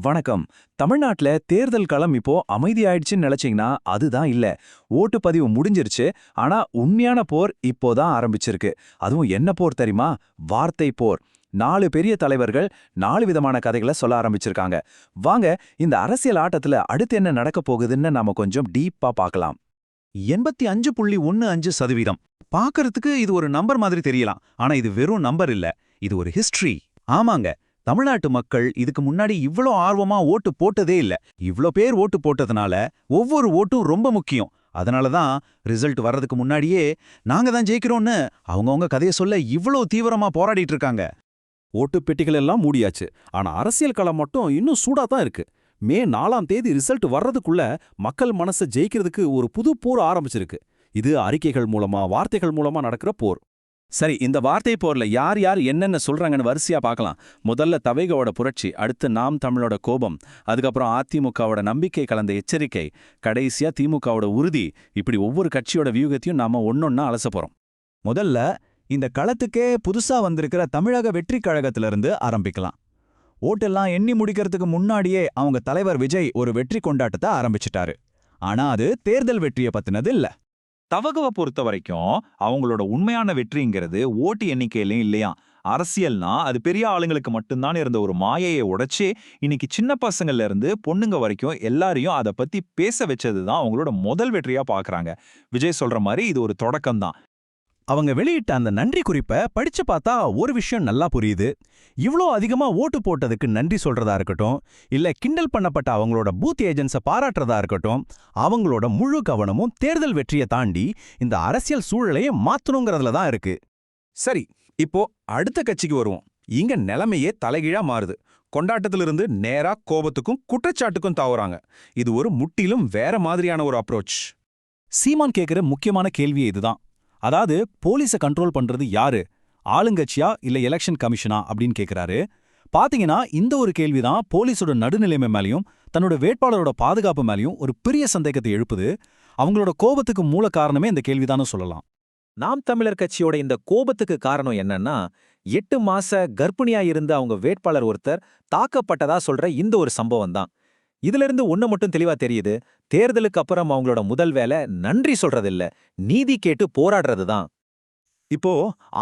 வணக்கம். தமிழ்நாட்டுல தேர்தல் களம் இப்போ அமைதியாயிடுச்சுன்னு நினைச்சீங்கன்னா அதுதான் இல்ல. ஓட்டுப்பதிவு முடிஞ்சிருச்சு. ஆனா உண்மையான போர் இப்போதான் ஆரம்பிச்சிருக்கு. அதுவும் என்ன போர் தெரியுமா? வார்த்தை போர். 4 பெரிய தலைவர்கள் 4 விதமான கதைகளை சொல்ல ஆரம்பிச்சிருக்காங்க. வாங்க இந்த அரசியல் ஆட்டத்துல அடுத்து என்ன நடக்க போகுதுன்னு நாம கொஞ்சம் டீப்பா பார்க்கலாம். 85.15% பார்க்கறதுக்கு இது ஒரு நம்பர் மாதிரி தெரியலாம். ஆனா இது வெறும் நம்பர் இல்ல. இது ஒரு ஹிஸ்டரி. ஆமாங்க. தமிழ்நாட்டு மக்கள் இதுக்கு முன்னாடி இவ்ளோ ஆர்வமா ஓட்டு போட்டதே இல்ல. இவ்ளோ பேர் ஓட்டு போட்டதுனால ஒவ்வொரு ஓட்டும் ரொம்ப முக்கியம். அதனால தான் ரிசல்ட் வர்றதுக்கு முன்னாடியே நாங்க தான் ஜெயிக்கிறோம்னு அவங்கவங்க கதைய சொல்ல இவ்ளோ தீவிரமா போராடிட்டு இருக்காங்க. ஓட்டு பெட்டிகள் எல்லாம் மூடியாச்சு. ஆனா அரசியல் களம் மட்டும் இன்னும் சூடா தான் இருக்கு. மே 4ஆம் தேதி ரிசல்ட் வர்றதுக்குள்ள மக்கள் மனசை ஜெயிக்கிறதுக்கு ஒரு புது போர் ஆரம்பிச்சிருக்கு. இது அறிக்கைகள் மூலமா வார்த்தைகள் மூலமா நடக்கிற போர். சரி, இந்த வார்த்தை போர்ல யார் யார் என்னென்ன சொல்றாங்கன்னு வரிசையா பார்க்கலாம். முதல்ல தவைகோட புரட்சி, அடுத்து நாம் தமிழோட கோபம், அதுக்கப்புறம் அதிமுகவோட நம்பிக்கை கலந்த எச்சரிக்கை, கடைசியா திமுகவோட உறுதி. இப்படி ஒவ்வொரு கட்சியோட வியூகத்தையும் நாம ஒன்னொன்னா அலச போறோம். முதல்ல இந்த களத்துக்கே புதுசா வந்திருக்கிற தமிழக வெற்றி கழகத்திலிருந்து ஆரம்பிக்கலாம். ஓட்டெல்லாம் எண்ணி முடிக்கிறதுக்கு முன்னாடியே அவங்க தலைவர் விஜய் ஒரு வெற்றி கொண்டாட்டத்தை ஆரம்பிச்சிட்டாரு. ஆனா அது தேர்தல் வெற்றியை பத்தினது இல்ல. தவகவை பொறுத்த வரைக்கும் அவங்களோட உண்மையான வெற்றிங்கிறது ஓட்டு எண்ணிக்கையிலையும் இல்லையா. அரசியல்னா அது பெரிய ஆளுங்களுக்கு மட்டும்தான் இருந்த ஒரு மாயையை உடைச்சு இன்னைக்கு சின்ன பசங்கள்ல இருந்து பொண்ணுங்க வரைக்கும் எல்லாரையும் அதை பத்தி பேச வச்சதுதான் அவங்களோட முதல் வெற்றியா பாக்குறாங்க. விஜய் சொல்ற மாதிரி இது ஒரு தொடக்கம் தான். அவங்க வெளியிட்ட அந்த நன்றி குறிப்பை படிச்சு பார்த்தா ஒரு விஷயம் நல்லா புரியுது. இவ்ளோ அதிகமா ஓட்டு போட்டதுக்கு நன்றி சொல்றதா இருக்கட்டும், இல்ல கிண்டல் பண்ணப்பட்ட அவங்களோட பூத் ஏஜென்ட்ஸை பாராட்டுறதா இருக்கட்டும், அவங்களோட முழு கவனமும் தேர்தல் வெற்றியை தாண்டி இந்த அரசியல் சூழலையே மாத்தணுங்கிறதுல தான் இருக்கு. சரி, இப்போ அடுத்த கட்சிக்கு வருவோம். இங்க நிலைமையே தலைகீழா மாறுது. கொண்டாட்டத்திலிருந்து நேரா கோபத்துக்கும் குற்றச்சாட்டுக்கும் தாவுறாங்க. இது ஒரு முற்றிலும் வேற மாதிரியான ஒரு அப்ரோச். சீமான் கேட்கிற முக்கியமான கேள்வி இதுதான். அதாவது போலீஸை கண்ட்ரோல் பண்றது யாரு, ஆளுங்கட்சியா இல்ல எலெக்ஷன் கமிஷனா அப்படின்னு கேட்கிறாரு. பாத்தீங்கன்னா இந்த ஒரு கேள்விதான் போலீஸோட நடுநிலைமை மேலையும் தன்னோட வேட்பாளரோட பாதுகாப்பு மேலையும் ஒரு பெரிய சந்தேகத்தை எழுப்புது. அவங்களோட கோபத்துக்கு மூல காரணமே இந்த கேள்விதான்னு சொல்லலாம். நாம் தமிழர் கட்சியோட இந்த கோபத்துக்கு காரணம் என்னன்னா, 8 மாச கர்ப்பிணியா இருந்த அவங்க வேட்பாளர் ஒருத்தர் தாக்கப்பட்டதா சொல்ற இந்த ஒரு சம்பவம் தான். இதுல இருந்து ஒண்ணு மட்டும் தெளிவா தெரியுது. தேர்தலுக்கு அப்புறம் அவங்களோட முதல் வேலை நன்றி சொல்றதில்ல, நீதி கேட்டு போராடுறது தான். இப்போ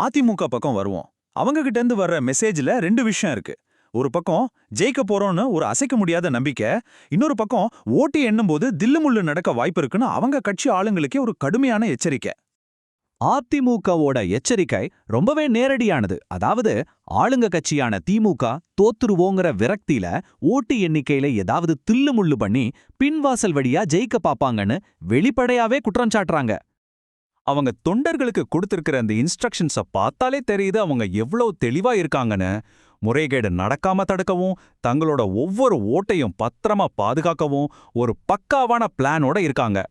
அதிமுக பக்கம் வருவோம். அவங்க கிட்ட இருந்து வர்ற மெசேஜ்ல 2 விஷயம் இருக்கு. ஒரு பக்கம் ஜெயிக்க போறோம்னு ஒரு அசைக்க முடியாத நம்பிக்கை, இன்னொரு பக்கம் ஓட்டு எண்ணும்போது தில்லுமுள்ளு நடக்க வாய்ப்பு இருக்குன்னு அவங்க கட்சி ஆளுங்களுக்கே ஒரு கடுமையான எச்சரிக்கை. அதிமுகவோட எச்சரிக்கை ரொம்பவே நேரடியானது. அதாவது ஆளுங்க கட்சியான திமுக தோத்துருவோங்கிற விரக்தியில ஓட்டு எண்ணிக்கையில ஏதாவது தில்லுமுள்ளு பண்ணி பின்வாசல் வழியா ஜெயிக்க பாப்பாங்கன்னு வெளிப்படையாவே குற்றம் சாட்டுறாங்க. அவங்க தொண்டர்களுக்கு கொடுத்திருக்கிற அந்த இன்ஸ்ட்ரக்ஷன்ஸை பார்த்தாலே தெரியுது அவங்க எவ்வளவு தெளிவா இருக்காங்கன்னு. முறைகேடு நடக்காம தடுக்கவும், தங்களோட ஒவ்வொரு ஓட்டையும் பத்திரமா பாதுகாக்கவும் ஒரு பக்காவான பிளானோட இருக்காங்க.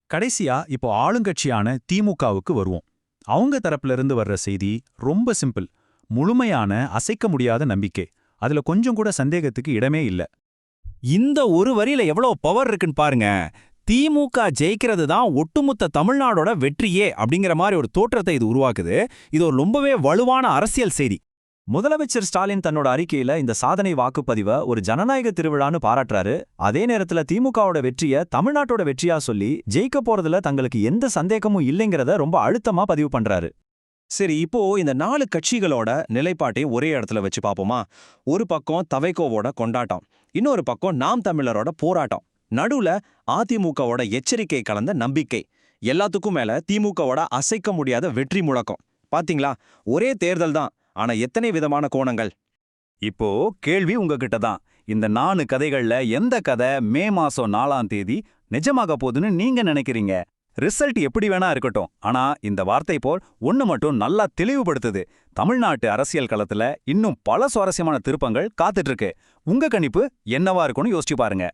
கடைசியா இப்போ ஆளுங்கட்சியான திமுகவுக்கு வருவோம். அவங்க தரப்புல இருந்து வர்ற செய்தி ரொம்ப சிம்பிள். முழுமையான அசைக்க முடியாத நம்பிக்கை. அதுல கொஞ்சம் கூட சந்தேகத்துக்கு இடமே இல்ல. இந்த ஒரு வரியில எவ்வளவு பவர் இருக்குன்னு பாருங்க. திமுக ஜெயிக்கிறது தான் ஒட்டுமொத்த தமிழ்நாடோட வெற்றியே அப்படிங்கிற மாதிரி ஒரு தோற்றத்தை இது உருவாக்குது. இது ஒரு ரொம்பவே வலுவான அரசியல் செய்தி. முதலமைச்சர் ஸ்டாலின் தன்னோட அறிக்கையில இந்த சாதனை வாக்குப்பதிவை ஒரு ஜனநாயக திருவிழான்னு பாராட்டுறாரு. அதே நேரத்துல திமுகவோட வெற்றியை தமிழ்நாட்டோட வெற்றியா சொல்லி ஜெயிக்க போறதுல தங்களுக்கு எந்த சந்தேகமும் இல்லைங்கிறத ரொம்ப அழுத்தமா பதிவு பண்றாரு. சரி, இப்போ இந்த 4 கட்சிகளோட நிலைப்பாட்டையும் ஒரே இடத்துல வச்சு பார்ப்போமா? ஒரு பக்கம் தவைகோவோட கொண்டாட்டம், இன்னொரு பக்கம் நாம் தமிழரோட போராட்டம், நடுவுல அதிமுகவோட எச்சரிக்கை கலந்த நம்பிக்கை, எல்லாத்துக்கும் மேல திமுகவோட அசைக்க முடியாத வெற்றி முழக்கம். பாத்தீங்களா, ஒரே தேர்தல் தான், ஆனா எத்தனை விதமான கோணங்கள். இப்போ கேள்வி உங்ககிட்ட தான். இந்த 4 கதைகள்ல எந்த கதை மே மாசம் 4ஆம் தேதி நிஜமாக போகுதுன்னு நீங்க நினைக்கிறீங்க? ரிசல்ட் எப்படி வேணா இருக்கட்டும், ஆனா இந்த வார்த்தை போல் ஒண்ணு மட்டும் நல்லா தெளிவுபடுத்துது. தமிழ்நாட்டு அரசியல் களத்துல இன்னும் பல சுவாரஸ்யமான திருப்பங்கள் காத்துட்டு இருக்கு. உங்க கணிப்பு என்னவா இருக்கும்னு யோசிச்சு பாருங்க.